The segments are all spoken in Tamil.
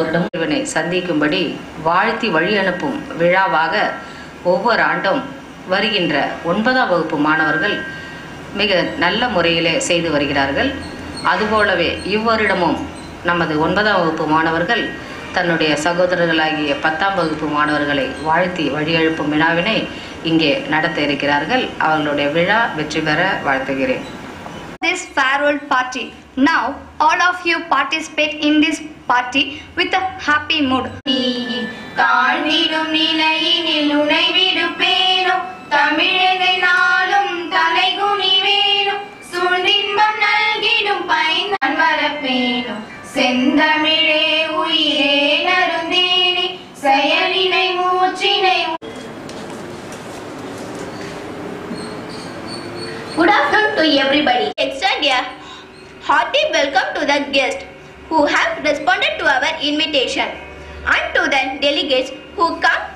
வருடம் இவனை சந்திக்கும்படி வாழ்த்தி வழி அனுப்பும் விழாவாக ஒவ்வொரு ஆண்டும் வருகின்ற 9ஆம் வகுப்பு மாணவர்கள் மிக நல்ல முறையிலே செய்து வருகிறார்கள். அதுபோலவே இவ்வருடமும் நமது 9ஆம் வகுப்பு மாணவர்கள் தன்னுடைய சகோதரர்களாகிய 10ஆம் வகுப்பு மாணவர்களை வாழ்த்தி வழியெழுப்பும் விழாவினை இங்கே நடத்த இருக்கிறார்கள். அவர்களுடைய விழா வெற்றி பெற வாழ்த்துகிறேன். This farewell party. Now all of you participate in this party with a happy mood. காண்பிடும் நிலையினில் உனை விடுப்பேனும் தமிழகை நாளும் தலைகுனி வேணும் சூழ்ந்தின்பம் நல்கிடும் பைந்தான் வரப்பேனும் செந்தமிழே உயிரே நருந்தேனே செயலினை மூச்சினை. Good afternoon to everybody. Extend a hearty welcome to the guests who have responded to our invitation and to the delegates who come.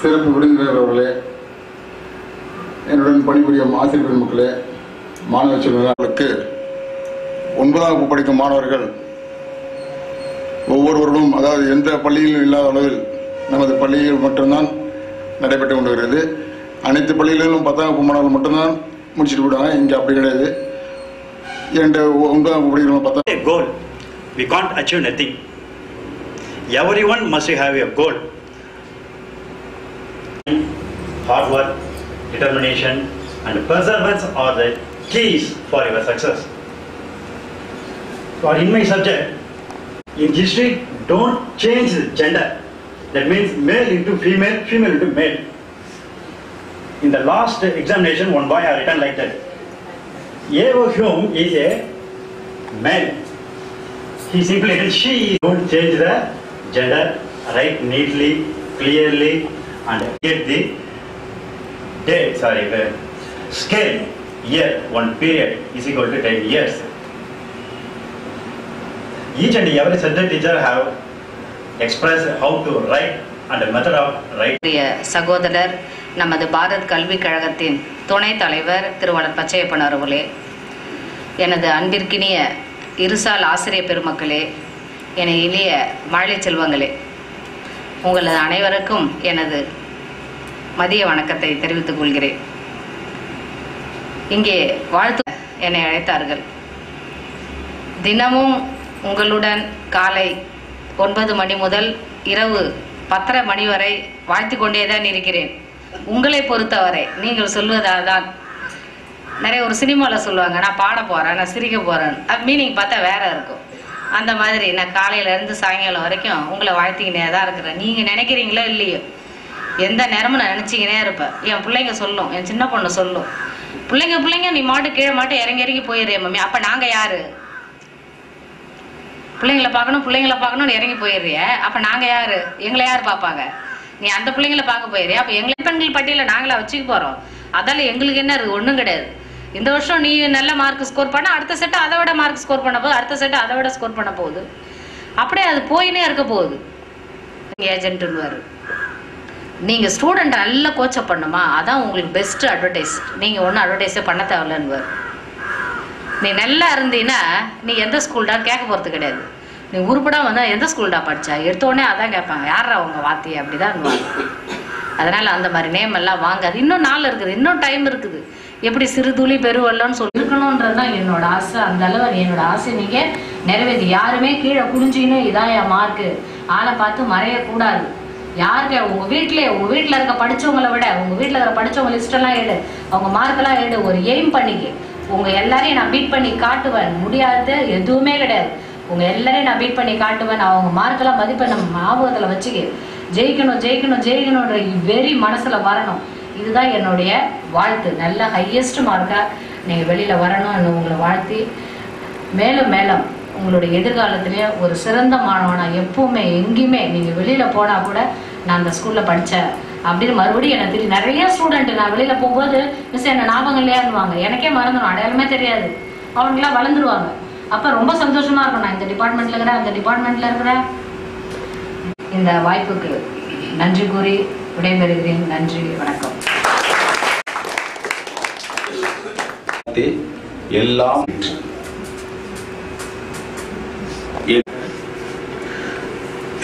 சிறப்பு விருந்தினர் அவர்களே, என்னுடன் பணிபுரியும் ஆசிரியர் பெருமக்களே, மாணவ செல்வங்களுக்கு 9ஆம் வகுப்பு படிக்கும் மாணவர்கள் ஒவ்வொருவரும், அதாவது எந்த பள்ளியிலும் இல்லாத அளவில் நமது பள்ளியில் மட்டும்தான் நடைபெற்று கொண்டு வருகிறது. அனைத்து பள்ளிகளிலும் 10ஆம் வகுப்பு மாணவர்கள் மட்டும்தான் முடிச்சுட்டு விடுவாங்க. இங்கே அப்படி கிடையாது. 9ஆம் வகுப்பு படிக்கிறவங்க 10ஆம் goal. We can't achieve nothing. Everyone must have a goal. Hard work, determination and perseverance are the keys for your success. Or in my subject, in history, don't change the gender. That means male into female, female into male. In the last examination, one boy had written like that. Eva Hume is a male. He simply said she. Don't change the gender, write neatly, clearly and get the scale year, one period is equal to 10 years. Each and every subject teacher have expressed how to write and the method of writing. சகோதரர் நமது பாரத் கல்விக் கழகத்தின் துணைத் தலைவர் திருவாளர் பச்சையப்பன் அவர்களே, எனது அன்பிற்கினிய இருசால் ஆசிரியர் பெருமக்களே, என இளைய மாழை செல்வங்களே, உங்களது அனைவருக்கும் எனது மதிய வணக்கத்தை தெரிவித்துக் கொள்கிறேன். இங்கே வாழ்த்து என்னை அழைத்தார்கள். தினமும் உங்களுடன் காலை 9 மணி முதல் இரவு 10:30 மணி வரை வாழ்த்து கொண்டேதான் இருக்கிறேன். உங்களை பொறுத்தவரை நீங்கள் சொல்வதால்தான். நிறைய ஒரு சினிமாவில் சொல்லுவாங்க, நான் பாட போகிறேன், நான் சிரிக்க போகிறேன், அது மீனிங் பார்த்தா வேற இருக்கும். அந்த மாதிரி நான் காலையிலேருந்து சாயங்காலம் வரைக்கும் உங்களை வாழ்த்திக்கினே தான் இருக்கிறேன். நீங்கள் நினைக்கிறீங்களோ இல்லையோ, எந்த நேரமும் நான் நினச்சிக்கினே இருப்பேன். என் பிள்ளைங்க சொல்லும், என் சின்ன பொண்ணு சொல்லும், பிள்ளைங்க நீ மாட்டு கீழே மாட்டு இறங்கி போயிடுறிய மம்மி. அப்போ நாங்கள் யார்? பிள்ளைங்களை பார்க்கணும்னு இறங்கி போயிடுறிய, அப்போ நாங்கள் யார்? எங்களை யார் பார்ப்பாங்க? நீ அந்த பிள்ளைங்களை பார்க்க போயிடுறியா? அப்போ எங்களை பெண்கள் பட்டியலில் நாங்களா வச்சுக்க போகிறோம்? அதால் எங்களுக்கு என்ன இருக்குது? ஒன்றும் கிடையாது. இந்த வருஷம் நீ நல்ல மார்க் ஸ்கோர் பண்ண, அடுத்த செட்டு அதை விட மார்க் ஸ்கோர் பண்ண போகுது, அடுத்த செட்டு அதை விட ஸ்கோர் பண்ண போகுது. அப்படியே அது போயினே இருக்க போகுது. ஏஜென்ட்டுன்னு நீங்கள் ஸ்டூடெண்ட் நல்லா கோச்சப் பண்ணுமா, அதான் உங்களுக்கு பெஸ்ட்டு அட்வர்டைஸ். நீங்கள் ஒன்றும் அட்வர்டைஸே பண்ண தேவையில்லன்னு. நீ நல்லா இருந்தீன்னா நீ எந்த ஸ்கூல்டா கேட்க போகிறது கிடையாது. நீ உருப்படா வந்தால் எந்த ஸ்கூல்டா படித்தா எடுத்தோடனே அதான் கேட்பாங்க, யாரா அவங்க வாத்தி அப்படிதான். அதனால் அந்த மாதிரி நேம் எல்லாம் வாங்காது. இன்னும் நாள் இருக்குது, இன்னும் டைம் இருக்குது. எப்படி சிறு துளி பெருவல்லன்னு சொல்லி இருக்கணுன்றது தான் என்னோட ஆசை. அந்த அளவு என்னோட ஆசை நீங்கள் நிறைவேற்றி. யாருமே கீழே குடிஞ்சின்னு இதான் என் மார்க்கு ஆளை பார்த்து மறையக்கூடாது. யாருக்கு உங்கள் வீட்டில் இருக்க படித்தவங்களை விட உங்கள் வீட்டில் இருக்கிற படித்தவங்க லிஸ்டெல்லாம் எடு, அவங்க மார்க்கெல்லாம் எடு, ஒரு எய்ம் பண்ணிக்கு. உங்கள் எல்லாரையும் நான் பீட் பண்ணி காட்டுவேன். முடியாது எதுவுமே கிடையாது. உங்கள் எல்லாரையும் நான் பீட் பண்ணி காட்டுவேன். அவங்க மார்க்கெல்லாம் மதிப்பை நம்ம ஞாபகத்தில் வச்சுக்க. ஜெயிக்கணுன்ற வெறி மனசில் வரணும். இதுதான் என்னுடைய வாழ்த்து. நல்ல ஹையஸ்ட் மார்க்காக நீங்கள் வெளியில் வரணும்னு உங்களை வாழ்த்தி, மேலும் மேலும் உங்களுடைய எதிர்காலத்திலே ஒரு சிறந்த மாணவனாக எப்பவுமே எங்கேயுமே நீங்கள் வெளியில் போனால் கூட நான் அந்த ஸ்கூலில் படித்த அப்படின்னு மறுபடியும் எனக்கு தெரியும். நிறைய ஸ்டூடெண்ட் நான் வெளியில போகும்போது மிஸ் என்ன ஞாபகம் இல்லையாருவாங்க, எனக்கே மறந்துடும், அடையாளமே தெரியாது. அவங்களாம் வளர்ந்துருவாங்க. அப்ப ரொம்ப சந்தோஷமா இருக்கும், நான் இந்த டிபார்ட்மெண்ட்ல இருக்கிறேன், அந்த டிபார்ட்மெண்ட்ல இருக்கிறேன். இந்த வாய்ப்புக்கு நன்றி கூறி விடைபெறுகிறேன். நன்றி, வணக்கம். எல்லாம்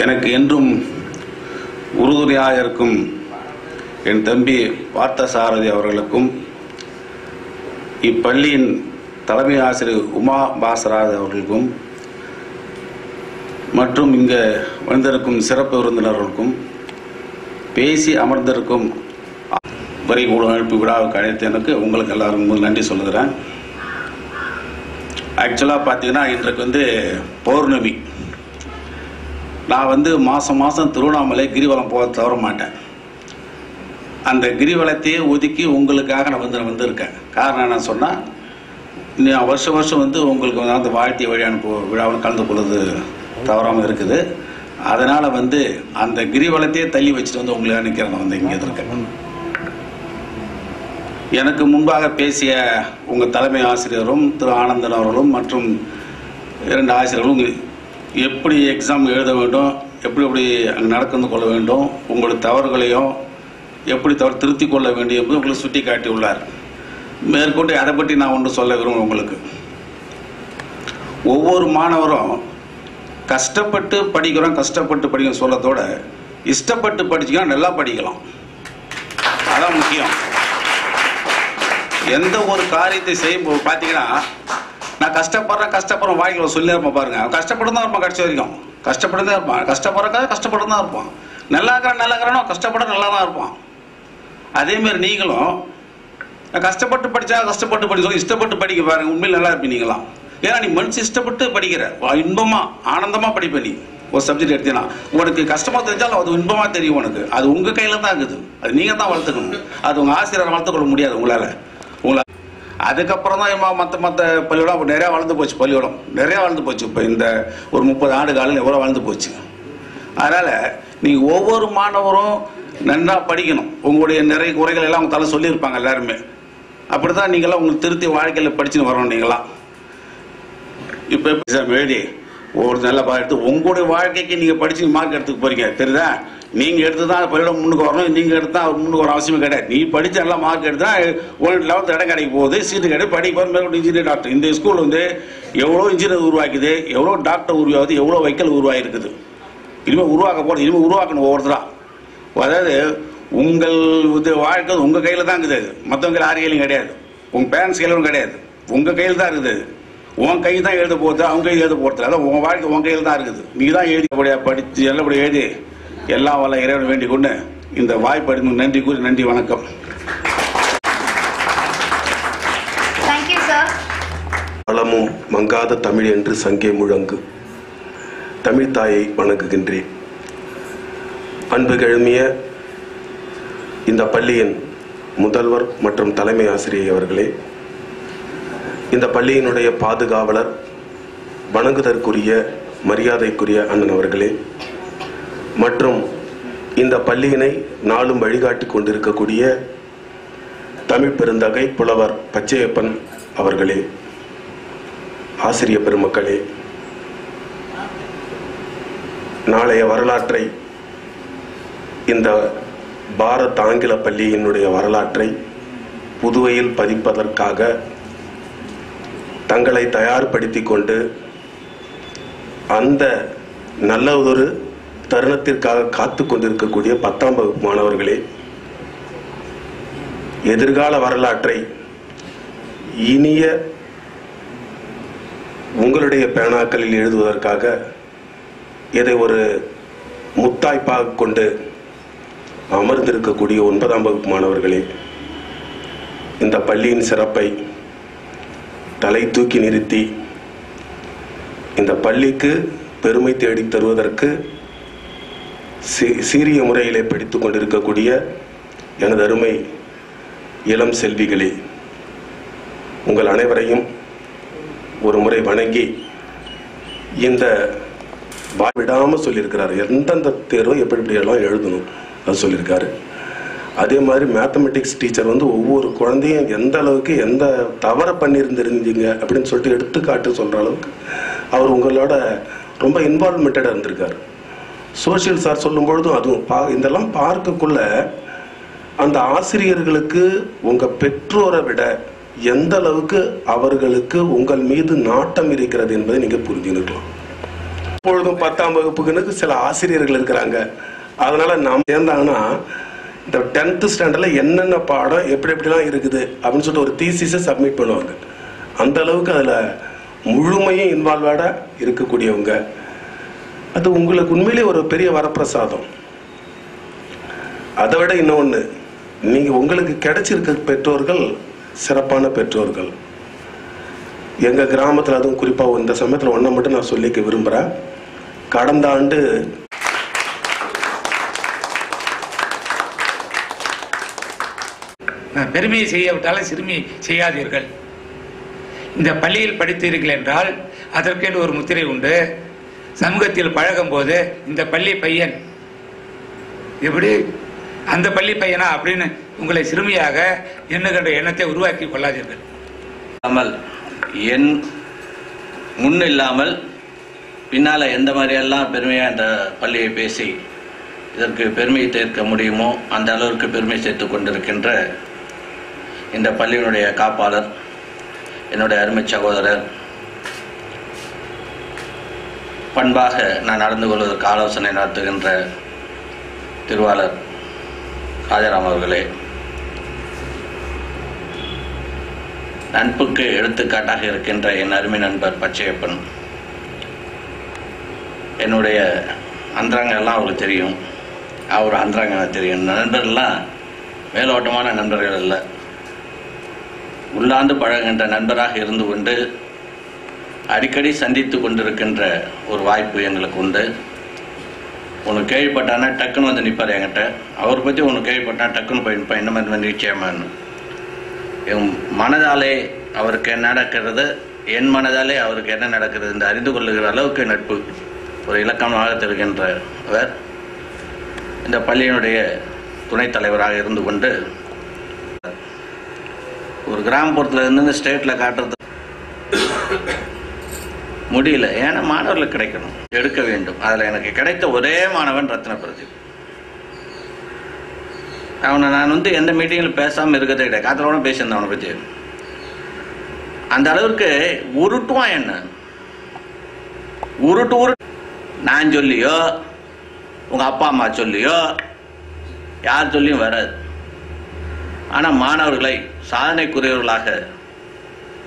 எனக்கு என்றும் உறுதுணையாக இருக்கும் என் தம்பி பார்த்தசாரதி அவர்களுக்கும், இப்பள்ளியின் தலைமை ஆசிரியர் உமா பாசராஜ் அவர்களுக்கும், மற்றும் இங்கே வந்திருக்கும் சிறப்பு விருந்தினர்களுக்கும், பேசி அமர்ந்திருக்கும் வரி கூட அனுப்பி விழாவுக்கு அழைத்து எனக்கு உங்களுக்கு எல்லாருக்கும் நன்றி சொல்லுகிறேன். ஆக்சுவலாக பார்த்தீங்கன்னா இன்றைக்கு பௌர்ணமி. நான் மாதம் மாதம் திருவண்ணாமலை கிரிவலம் போக தவற மாட்டேன். அந்த கிரிவலத்தையே ஒதுக்கி உங்களுக்காக நான் வந்திருக்கேன். காரணம் என்ன சொன்னால், நான் வருஷம் உங்களுக்கு அந்த வாழ்த்திய வழி அனுப்பு விழாவில் கலந்து கொள்வது தவறாமல் இருக்குது. அதனால் அந்த கிரிவலத்தையே தள்ளி வச்சுட்டு உங்களை நினைக்கிறேன். நான் இங்கே இருக்கேன். எனக்கு முன்பாக பேசிய உங்கள் தலைமை ஆசிரியரும் திரு ஆனந்தன் அவர்களும் மற்றும் 2 ஆசிரியர்களும் எப்படி எக்ஸாம் எழுத வேண்டும், எப்படி அங்கே நடந்து கொள்ள வேண்டும், உங்களுடைய தவறுகளையும் எப்படி திருத்திக் கொள்ள வேண்டும் என்று உங்களுக்கு சுட்டி காட்டியுள்ளார். மேற்கொண்டு அதை பற்றி நான் ஒன்று சொல்ல விரும்புகிறேன். உங்களுக்கு ஒவ்வொரு மாணவரும் கஷ்டப்பட்டு படிக்கிறோம் சொல்லத்தோட இஷ்டப்பட்டு படிச்சுக்கலாம், நல்லா படிக்கலாம். அதான் முக்கியம். எந்த ஒரு காரியத்தை செய்யும்போது பார்த்தீங்கன்னா, நான் கஷ்டப்படுறேன் வாழ்க்கையில் சொல்லி இருப்பேன் பாருங்க. கஷ்டப்பட்டு தான் இருப்பான், கடைசி வரைக்கும் கஷ்டப்பட்டு தான் இருப்பான். கஷ்டப்பட்டு தான் இருப்பான். நல்லா இருக்கிறானோ கஷ்டப்பட நல்லா தான் இருப்பான். அதேமாரி நீங்களும் கஷ்டப்பட்டு படிச்சோம், இஷ்டப்பட்டு படிக்க பாருங்க, உண்மையில் நல்லா இருப்பீங்க நீங்களாம். ஏன்னா நீ மனுஷன் இஷ்டப்பட்டு படிக்கிற, இன்பமா ஆனந்தமா படிப்ப. நீ ஒரு சப்ஜெக்ட் எடுத்தீங்கன்னா உனக்கு கஷ்டமா தெரிஞ்சாலும் அது இன்பமா தெரியும் உனக்கு. அது உங்க கையில தான் இருக்குது. அது நீங்க தான் வளர்த்துக்கணும். அது உங்க ஆசிரியரை வளர்த்துக்கொள்ள முடியாது உங்களால. அதுக்கப்புறம் தான் மற்ற பள்ளியோடம் நிறையா வளர்ந்து போச்சு. பள்ளியோடம் நிறையா வளர்ந்து போச்சு. இப்போ இந்த ஒரு 30 ஆண்டு காலம் எவ்வளோ வளர்ந்து போச்சு. அதனால் நீங்கள் ஒவ்வொரு மாணவரும் நன்றாக படிக்கணும். உங்களுடைய நிறைய குறைகள் எல்லாம் அவங்க தலை சொல்லியிருப்பாங்க எல்லாருமே. அப்படி தான் நீங்களாம் உங்களுக்கு திருத்தி வாழ்க்கையில் படிச்சுன்னு வரணும். நீங்களாம் இப்போ எக்ஸாம் எழுதி ஒரு நல்ல எடுத்து உங்களுடைய வாழ்க்கைக்கு நீங்கள் படிச்சு மார்க் எடுத்துக்க போகிறீங்க, தெரியுதா? நீங்கள் எடுத்து தான் பள்ளியோட முன்னுக்கு வரணும். நீங்கள் எடுத்து தான் முன்னுக்கு வர அவசியமே கிடையாது. நீ படித்து நல்லா மார்க் எடுத்தா 11th இடம் கிடைக்க போகுது, சீட்டு கிடையாது, படிக்க போகிற மேற்கொண்டு இன்ஜினியர் டாக்டர். இந்த ஸ்கூல் எவ்வளோ இன்ஜினியர் உருவாக்குது, எவ்வளோ டாக்டர் உருவாகுது, எவ்வளோ வைக்கல் உருவாகிருக்குது. இனிமேல் உருவாக்க போகிறது, இனிமேல் உருவாக்கணும் ஒவ்வொருத்தரா. அதாவது உங்கள் வாழ்க்கை உங்கள் கையில் தான் இருக்குது. மற்றவங்க யார் கையிலும் கிடையாது. உங்கள் பேரண்ட்ஸ் கையிலும் கிடையாது. உங்கள் கையில் தான் இருக்குது. உன் கை தான் எழுத போகுது, அவங்க கையில் எழுத போகிறது. அதான் உங்கள் வாழ்க்கை உங்கள் கையில் தான் இருக்குது. நீ தான் எழுதிப்படியாக படித்து நல்லபடியாக எழுதி எல்லாம் வல்ல இறைவனை வேண்டிக் கொண்டு இந்த வாய்ப்பு நன்றி கூறி நன்றி, வணக்கம். வளமும் மங்காத தமிழ் என்று சங்கே முழங்கு. தமிழ் தாயை வணங்குகின்றேன். அன்பு கெழுமிய இந்த பள்ளியின் முதல்வர் மற்றும் தலைமை ஆசிரியர் அவர்களே, இந்த பள்ளியினுடைய பாதுகாவலர், வணங்குதற்குரிய மரியாதைக்குரிய அண்ணன் அவர்களே, மற்றும் இந்த பள்ளியினை நாளும் வழிகாட்டி கொண்டிருக்கக்கூடிய தமிழ் பெருந்தகை புலவர் பச்சையப்பன் அவர்களே, ஆசிரிய பெருமக்களே, நாளைய வரலாற்றை, இந்த பாரத் ஆங்கில பள்ளியினுடைய வரலாற்றை புதுவையில் பதிப்பதற்காக தங்களை தயார்படுத்திக் கொண்டு அந்த நல்லதொரு தருணத்திற்காக காத்து கொண்டிருக்கக்கூடிய 10ஆம் வகுப்பு மாணவர்களே, எதிர்கால வரலாற்றை இனிய உங்களுடைய பேனாக்களில் எழுதுவதற்காக இதை ஒரு முத்தாய்ப்பாக கொண்டு அமர்ந்திருக்கக்கூடிய 9ஆம் வகுப்பு மாணவர்களே, இந்த பள்ளியின் சிறப்பை தலை தூக்கி நிறுத்தி இந்த பள்ளிக்கு பெருமை தேடி தருவதற்கு சீரிய முறையிலே படித்துக் கொண்டிருக்கக்கூடிய எனது அருமை இளம் செல்விகளே, உங்கள் அனைவரையும் ஒரு முறை வணங்கி, இந்த விடாமல் சொல்லியிருக்கிறார். எந்தெந்த தேர்வை எப்படி எப்படியெல்லாம் எழுதணும் அது சொல்லியிருக்காரு. அதே மாதிரி மேத்தமெட்டிக்ஸ் டீச்சர் வந்து ஒவ்வொரு குழந்தையும் எந்த அளவுக்கு எந்த தவறை பண்ணியிருந்திருந்தீங்க அப்படின்னு சொல்லிட்டு எடுத்துக்காட்டு சொல்கிற அளவுக்கு அவர் உங்களோட ரொம்ப இன்வால்மெண்டடாக இருந்திருக்காரு. சோஷியல் சார் சொல்லும்பொழுதும் அதுவும் இதெல்லாம் பார்க்கக்குள்ள அந்த ஆசிரியர்களுக்கு உங்கள் பெற்றோரை விட எந்த அளவுக்கு அவர்களுக்கு உங்கள் மீது நாட்டம் இருக்கிறது என்பதை நீங்கள் புரிஞ்சுக்கலாம். இப்பொழுதும் 10ஆம் வகுப்புக்கு சில ஆசிரியர்கள் இருக்கிறாங்க. அதனால நாம் சேர்ந்தாங்கன்னா இந்த 10th ஸ்டாண்டர்டில் என்னென்ன பாடம் எப்படிலாம் இருக்குது அப்படின்னு சொல்லிட்டு ஒரு தீசிஸை சப்மிட் பண்ணுவாங்க. அந்த அளவுக்கு அதில் முழுமையும் இன்வால்வாடாக இருக்கக்கூடியவங்க. அது உங்களுக்கு உண்மையிலே ஒரு பெரிய வரப்பிரசாதம். அதை விட இன்னொன்று, நீங்கள் உங்களுக்கு கிடைச்சிருக்க பெற்றோர்கள் சிறப்பான பெற்றோர்கள். எங்கள் கிராமத்தில் அதுவும் குறிப்பாக இந்த சமயத்தில் ஒன்றை மட்டும் நான் சொல்லிக்க விரும்புகிறேன். கடந்த ஆண்டு பெருமையை செய்யாவிட்டாலும் சிறுமி செய்யாதீர்கள். இந்த பள்ளியில் படித்தீர்கள் என்றால் அதற்கென்று ஒரு முத்திரை உண்டு. சமூகத்தில் பழகும் போது இந்த பள்ளி பையன் எப்படி அந்த பள்ளி பையனா அப்படின்னு உங்களை சிறுமியாக எண்ணுகின்ற எண்ணத்தை உருவாக்கி கொள்ளாதீர்கள். என் முன் இல்லாமல் பின்னால் எந்த மாதிரியெல்லாம் பெருமையாக இந்த பள்ளியை பேசி இதற்கு பெருமையை சேர்க்க முடியுமோ அந்த அளவிற்கு பெருமை சேர்த்து கொண்டிருக்கின்ற இந்த பள்ளியினுடைய காப்பாளர், என்னுடைய அருமை சகோதரர், பண்பாக நான் நடந்து கொள்வதற்கு ஆலோசனை நடத்துகின்ற திருவாளர் ராஜாராம் அவர்களே, நட்புக்கு எடுத்துக்காட்டாக இருக்கின்ற என் அருமை நண்பர் பச்சையப்பன், என்னுடைய அந்தரங்க எல்லாம் அவருக்கு தெரியும், அவர் அந்தரங்க தெரியும். நண்பர்கள்லாம் மேலோட்டமான நண்பர்கள் அல்ல, உள்ளாந்து பழகின்ற நண்பராக இருந்து கொண்டு அடிக்கடி சந்தித்து கொண்டிருக்கின்ற ஒரு வாய்ப்பு எங்களுக்கு உண்டு. உனக்கு கேள்விப்பட்டானா டக்குன்னு வந்து நிற்பார் என்கிட்ட. அவரை பற்றி உனக்கு கேள்விப்பட்டான் டக்குன்னு போய் நிற்பான். இந்த மாதிரி நிச்சயமானு என் மனதாலே அவருக்கு என்ன நடக்கிறது, என் மனதாலே அவருக்கு என்ன நடக்கிறது என்று அறிந்து கொள்ளுகிற அளவுக்கு நட்பு ஒரு இலக்கணமாக தெரிகின்றவர் இந்த பள்ளியினுடைய துணைத் தலைவராக இருந்து கொண்டு ஒரு கிராமப்புறத்தில் இருந்து ஸ்டேட்டில் காட்டுறது முடியல. ஏன்னா மாணவர்களுக்கு கிடைக்கணும், எடுக்க வேண்டும். அதில் எனக்கு கிடைத்த ஒரே மாணவன் ரத்ன பிரதீப். அவனை நான் வந்து எந்த மீட்டிங்கில் பேசாமல் இருக்கிறதே கிடையாது. காத்தலோட பேசியிருந்தேன் அவனை பற்றி. அந்த அளவுக்கு உருட்டுவான் என்ன, உருட்டு நான் சொல்லியோ உங்கள் அப்பா அம்மா சொல்லியோ யார் சொல்லியும் வராது. ஆனால் மாணவர்களை சாதனைக்குரியவர்களாக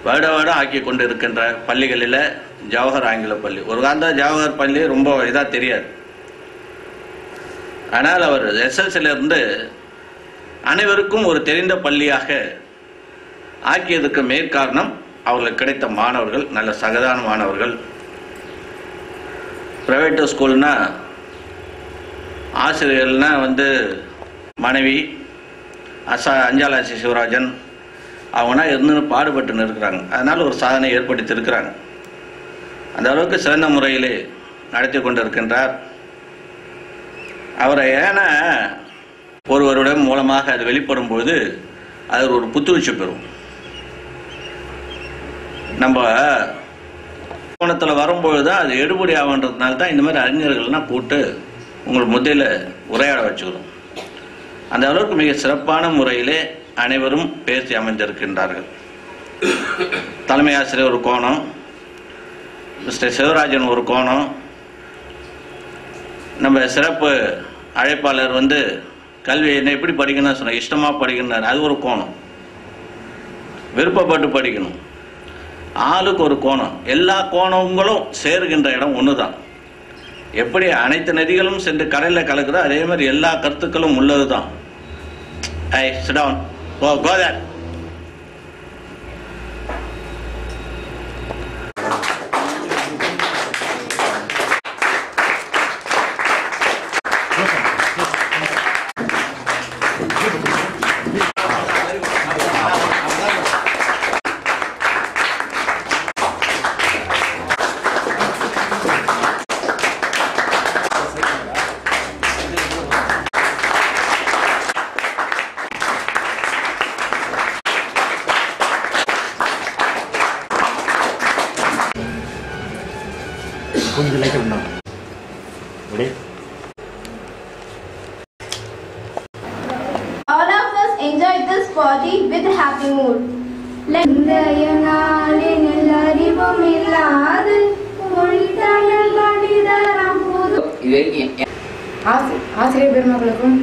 வருடம் ஆக்கி கொண்டு இருக்கின்ற பள்ளிகளில் ஜவஹர் ஆங்கில பள்ளி ஒரு காலத்தில் ஜவஹர் பள்ளி ரொம்ப இதாக தெரியாது. ஆனால் அவர் எஸ்எல்சியிலிருந்து அனைவருக்கும் ஒரு தெரிந்த பள்ளியாக ஆக்கியதுக்கு மேற்காரணம் அவர்களுக்கு கிடைத்த மாணவர்கள், நல்ல சகதான மாணவர்கள். ப்ரைவேட் ஸ்கூல்னா ஆசிரியர்கள்னா வந்து மனைவி அஞ்சாலாசி சிவராஜன் அவங்கன்னா இருந்து பாடுபட்டுன்னு இருக்கிறாங்க. அதனால் ஒரு சாதனை ஏற்படுத்தி இருக்கிறாங்க. அந்த அளவுக்கு சிறந்த முறையிலே நடத்தி கொண்டு இருக்கின்றார். அவரை ஏன்னா ஒருவருடைய மூலமாக அது வெளிப்படும் போது அது ஒரு புத்துணர்ச்சி பெறும். நம்ம கோணத்தில் வரும்பொழுது தான் அது எடுபடி ஆகுன்றதுனால தான் இந்த மாதிரி அறிஞர்கள்லாம் கூப்பிட்டு உங்களுக்கு முத்தையில் உரையாட வச்சுக்கிறோம். அந்த அளவுக்கு மிக சிறப்பான முறையிலே அனைவரும் பேசி அமைந்திருக்கின்றார்கள். தலைமை ஆசிரியர் ஒரு கோணம், மிஸ்டர் சிவராஜன் ஒரு கோணம், நம்ம சிறப்பு அழைப்பாளர் வந்து கல்வி என்ன எப்படி படிக்கணும்னு சொன்ன இஷ்டமாக படிக்கணும், அது ஒரு கோணம். விருப்பப்பட்டு படிக்கணும், ஆளுக்கு ஒரு கோணம். எல்லா கோணங்களும் சேருகின்ற இடம் ஒன்று தான். எப்படி அனைத்து நதிகளும் சென்று கடலில் கலக்குதோ அதே மாதிரி எல்லா கருத்துக்களும் உள்ளது தான். ஐ sit down. Go there. Would you like it now? Ready? All of us enjoyed this party with a happy mood. ஆசிரியர் பெருமக்களுக்கும்